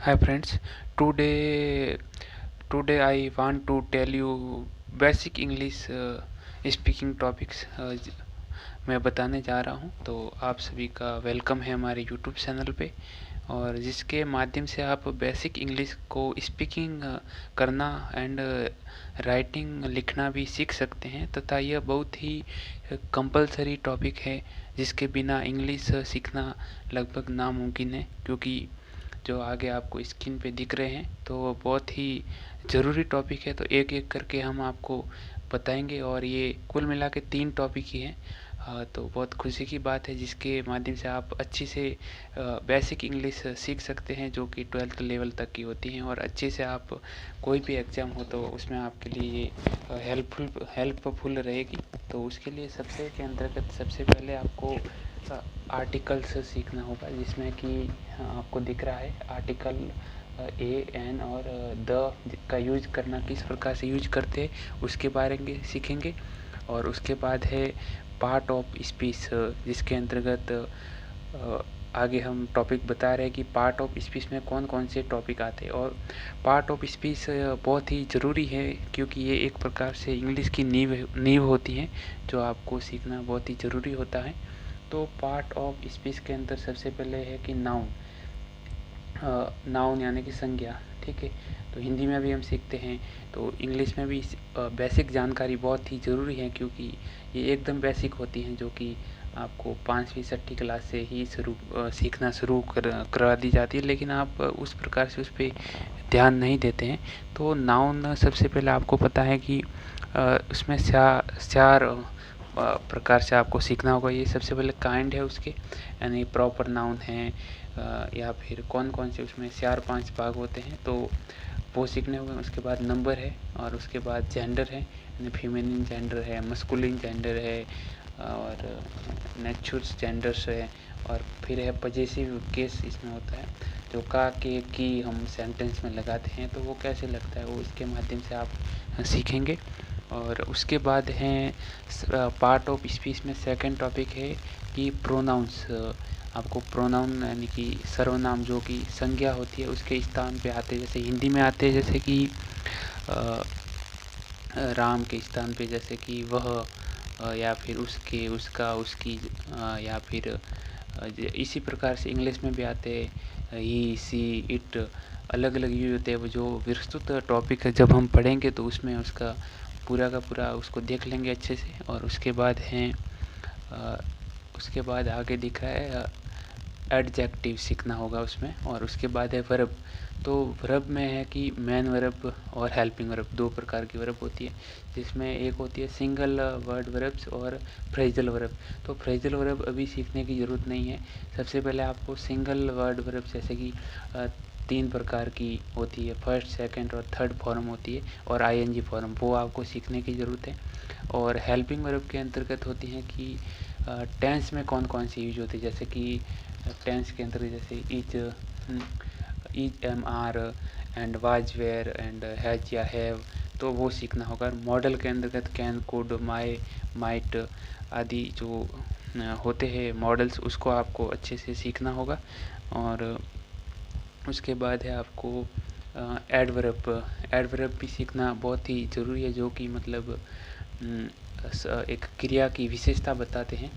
Hi friends, today today I want to tell you basic English speaking topics मैं बताने जा रहा हूँ। तो आप सभी का वेलकम है हमारे YouTube चैनल पे, और जिसके माध्यम से आप बेसिक इंग्लिश को स्पीकिंग करना एंड राइटिंग लिखना भी सीख सकते हैं, तथा यह बहुत ही कंपलसरी टॉपिक है जिसके बिना इंग्लिश सीखना लगभग नामुमकिन है। क्योंकि जो आगे आपको स्क्रीन पे दिख रहे हैं तो वो बहुत ही ज़रूरी टॉपिक है। तो एक एक करके हम आपको बताएंगे, और ये कुल मिला के 3 टॉपिक ही हैं। तो बहुत खुशी की बात है जिसके माध्यम से आप अच्छी से बेसिक इंग्लिश सीख सकते हैं, जो कि 12th लेवल तक की होती हैं, और अच्छे से आप कोई भी एग्ज़ाम हो तो उसमें आपके लिए ये हेल्पफुल रहेगी। तो उसके लिए सबसे के अंतर्गत सबसे पहले आपको आर्टिकल्स सीखना होगा, जिसमें कि आपको दिख रहा है आर्टिकल ए एन और द का यूज करना किस प्रकार से यूज करते हैं उसके बारे में सीखेंगे। और उसके बाद है पार्ट ऑफ स्पीच, जिसके अंतर्गत आगे हम टॉपिक बता रहे हैं कि पार्ट ऑफ स्पीच में कौन कौन से टॉपिक आते हैं। और पार्ट ऑफ स्पीच बहुत ही ज़रूरी है, क्योंकि ये एक प्रकार से इंग्लिश की नींव होती है, जो आपको सीखना बहुत ही ज़रूरी होता है। तो पार्ट ऑफ स्पीच के अंदर सबसे पहले है कि नाउन, नाउन यानी कि संज्ञा। ठीक है, तो हिंदी में भी हम सीखते हैं, तो इंग्लिश में भी बेसिक जानकारी बहुत ही ज़रूरी है, क्योंकि ये एकदम बेसिक होती हैं, जो कि आपको 5वीं 6वीं क्लास से ही सीखना शुरू करवा दी जाती है, लेकिन आप उस प्रकार से उस पर ध्यान नहीं देते हैं। तो नाउन सबसे पहले आपको पता है कि उसमें चार प्रकार से आपको सीखना होगा। ये सबसे पहले काइंड है उसके, यानी प्रॉपर नाउन है, या फिर कौन कौन से उसमें 4-5 भाग होते हैं, तो वो सीखने होंगे। उसके बाद नंबर है, और उसके बाद जेंडर है, यानी फीमेलिन जेंडर है, मस्कुलिन जेंडर है, और नेचुरल जेंडर्स है, और फिर है पजेसिव केस इसमें होता है, जो का के की हम सेंटेंस में लगाते हैं, तो वो कैसे लगता है वो इसके माध्यम से आप सीखेंगे। और उसके बाद हैं पार्ट ऑफ स्पीच में सेकंड टॉपिक है कि प्रोनाउंस। आपको प्रोनाउन यानी कि सर्वनाम, जो कि संज्ञा होती है, उसके स्थान पे आते, जैसे हिंदी में आते हैं, जैसे कि राम के स्थान पे जैसे कि वह, या फिर उसके, उसका, उसकी, या फिर इसी प्रकार से इंग्लिश में भी आते हैं ही, सी, इट, अलग अलग यूज होते हैं। वो जो विस्तृत टॉपिक है जब हम पढ़ेंगे तो उसमें उसका पूरा का पूरा उसको देख लेंगे अच्छे से। और उसके बाद हैं उसके बाद आगे दिख रहा है एडजेक्टिव सीखना होगा उसमें। और उसके बाद है वर्ब। तो वर्ब में है कि मेन वर्ब और हेल्पिंग वर्ब, 2 प्रकार की वर्ब होती है, जिसमें एक होती है सिंगल वर्ड वर्ब्स और फ्रेजल वर्ब। तो फ्रेजल वर्ब अभी सीखने की ज़रूरत नहीं है। सबसे पहले आपको सिंगल वर्ड वर्ब, जैसे कि 3 प्रकार की होती है, फर्स्ट, सेकंड और थर्ड फॉर्म होती है, और आईएनजी फॉर्म, वो आपको सीखने की ज़रूरत है। और हेल्पिंग वर्ब के अंतर्गत होती हैं कि टेंस में कौन कौन सी यूज होती है, जैसे कि टेंस के अंतर्गत जैसे is, am, are, and was, were, and has या हैव, तो वो सीखना होगा। मॉडल के अंतर्गत कैन, कुड, माई, माइट आदि जो होते हैं मॉडल्स, उसको आपको अच्छे से सीखना होगा। और उसके बाद है आपको एडवर्ब। एडवर्ब भी सीखना बहुत ही ज़रूरी है, जो कि मतलब एक क्रिया की विशेषता बताते हैं,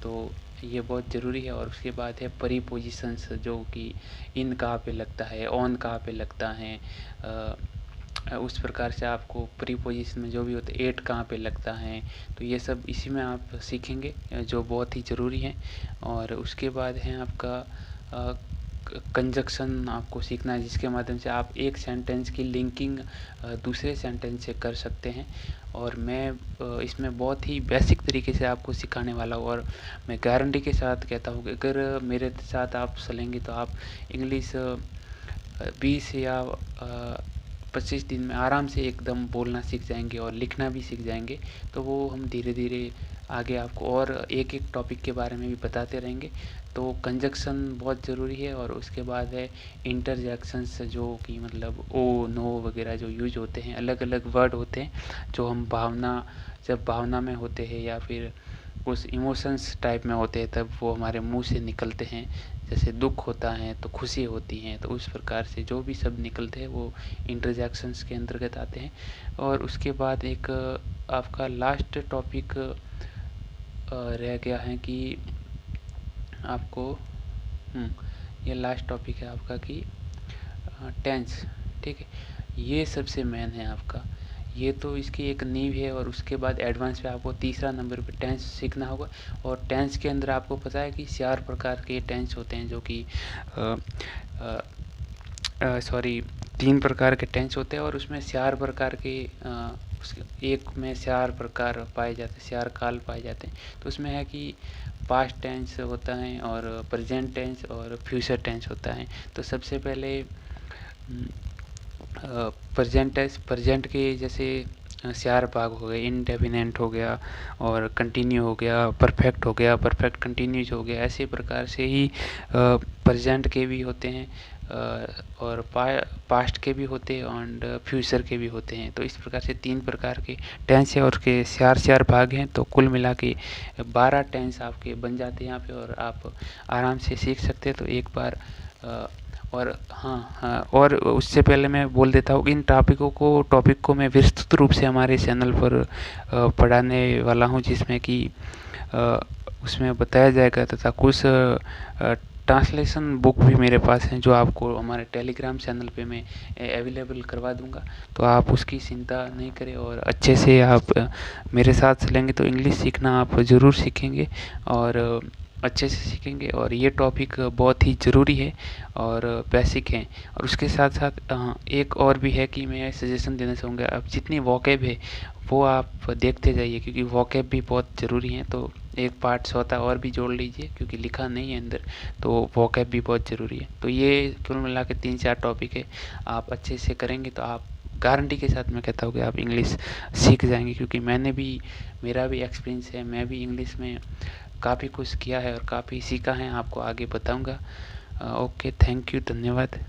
तो ये बहुत ज़रूरी है। और उसके बाद है प्रीपोजिशंस, जो कि इन कहाँ पे लगता है, ऑन कहाँ पे लगता है, उस प्रकार से आपको प्रीपोजिशन में जो भी होता है, एट कहाँ पे लगता है, तो ये सब इसी में आप सीखेंगे, जो बहुत ही ज़रूरी है। और उसके बाद है आपका कंजक्शन आपको सीखना है, जिसके माध्यम से आप एक सेंटेंस की लिंकिंग दूसरे सेंटेंस से कर सकते हैं। और मैं इसमें बहुत ही बेसिक तरीके से आपको सिखाने वाला हूँ, और मैं गारंटी के साथ कहता हूँ कि अगर मेरे साथ आप चलेंगे तो आप इंग्लिश 20 या 25 दिन में आराम से एकदम बोलना सीख जाएंगे, और लिखना भी सीख जाएंगे। तो वो हम धीरे धीरे आगे आपको और एक एक टॉपिक के बारे में भी बताते रहेंगे। तो कंजक्शन बहुत ज़रूरी है। और उसके बाद है इंटरजेक्शंस, जो कि मतलब ओ, नो वगैरह जो यूज होते हैं, अलग अलग वर्ड होते हैं जो हम जब भावना में होते हैं या फिर उस इमोशंस टाइप में होते हैं, तब वो हमारे मुंह से निकलते हैं, जैसे दुख होता है तो खुशी होती हैं, तो उस प्रकार से जो भी शब्द निकलते हैं वो इंटरजेक्शंस के अंतर्गत आते हैं। और उसके बाद एक आपका लास्ट टॉपिक रह गया है कि आपको ये लास्ट टॉपिक है आपका कि टेंस, ठीक है। ये सबसे मेन है आपका, ये तो इसकी एक नींव है। और उसके बाद एडवांस पे आपको तीसरा नंबर पे टेंस सीखना होगा। और टेंस के अंदर आपको पता है कि 4 प्रकार के टेंस होते हैं, जो कि 3 प्रकार के टेंस होते हैं। और उसमें 4 प्रकार के एक में 4 प्रकार पाए जाते हैं, 4 काल पाए जाते हैं। तो उसमें है कि पास्ट टेंस होता है और प्रेजेंट टेंस और फ्यूचर टेंस होता है। तो सबसे पहले प्रेजेंट के जैसे 4 भाग हो गए, इंडेफिनेट हो गया और कंटिन्यू हो गया, परफेक्ट हो गया, परफेक्ट कंटिन्यूज हो गया। ऐसे प्रकार से ही प्रेजेंट के भी होते हैं और पास्ट के भी होते हैं और फ्यूचर के भी होते हैं। तो इस प्रकार से 3 प्रकार के टेंस है और उसके 4 भाग हैं। तो कुल मिला के 12 टेंस आपके बन जाते हैं यहाँ पे और आप आराम से सीख सकते हैं। तो एक बार और हाँ, और उससे पहले मैं बोल देता हूँ इन टॉपिक को मैं विस्तृत रूप से हमारे चैनल पर पढ़ाने वाला हूँ, जिसमें कि उसमें बताया जाएगा तथा कुछ ट्रांसलेशन बुक भी मेरे पास हैं जो आपको हमारे टेलीग्राम चैनल पे मैं अवेलेबल करवा दूंगा। तो आप उसकी चिंता नहीं करें और अच्छे से आप मेरे साथ चलेंगे तो इंग्लिश सीखना आप ज़रूर सीखेंगे और अच्छे से सीखेंगे। और ये टॉपिक बहुत ही ज़रूरी है और बेसिक है। और उसके साथ साथ एक और भी है कि मैं सजेशन देना चाहूँगा, अब जितनी वोकैब है वो आप देखते जाइए, क्योंकि वोकैब भी बहुत ज़रूरी है। तो एक पार्ट चौथा और भी जोड़ लीजिए, क्योंकि लिखा नहीं है अंदर, तो वोकैब भी बहुत ज़रूरी है। तो ये कुल मिला के 3-4 टॉपिक है, आप अच्छे से करेंगे तो आप गारंटी के साथ मैं कहता हूँ कि आप इंग्लिश सीख जाएंगे। क्योंकि मेरा भी एक्सपीरियंस है, मैं भी इंग्लिश में काफ़ी कुछ किया है और काफ़ी सीखा है, आपको आगे बताऊंगा। ओके, थैंक यू, धन्यवाद।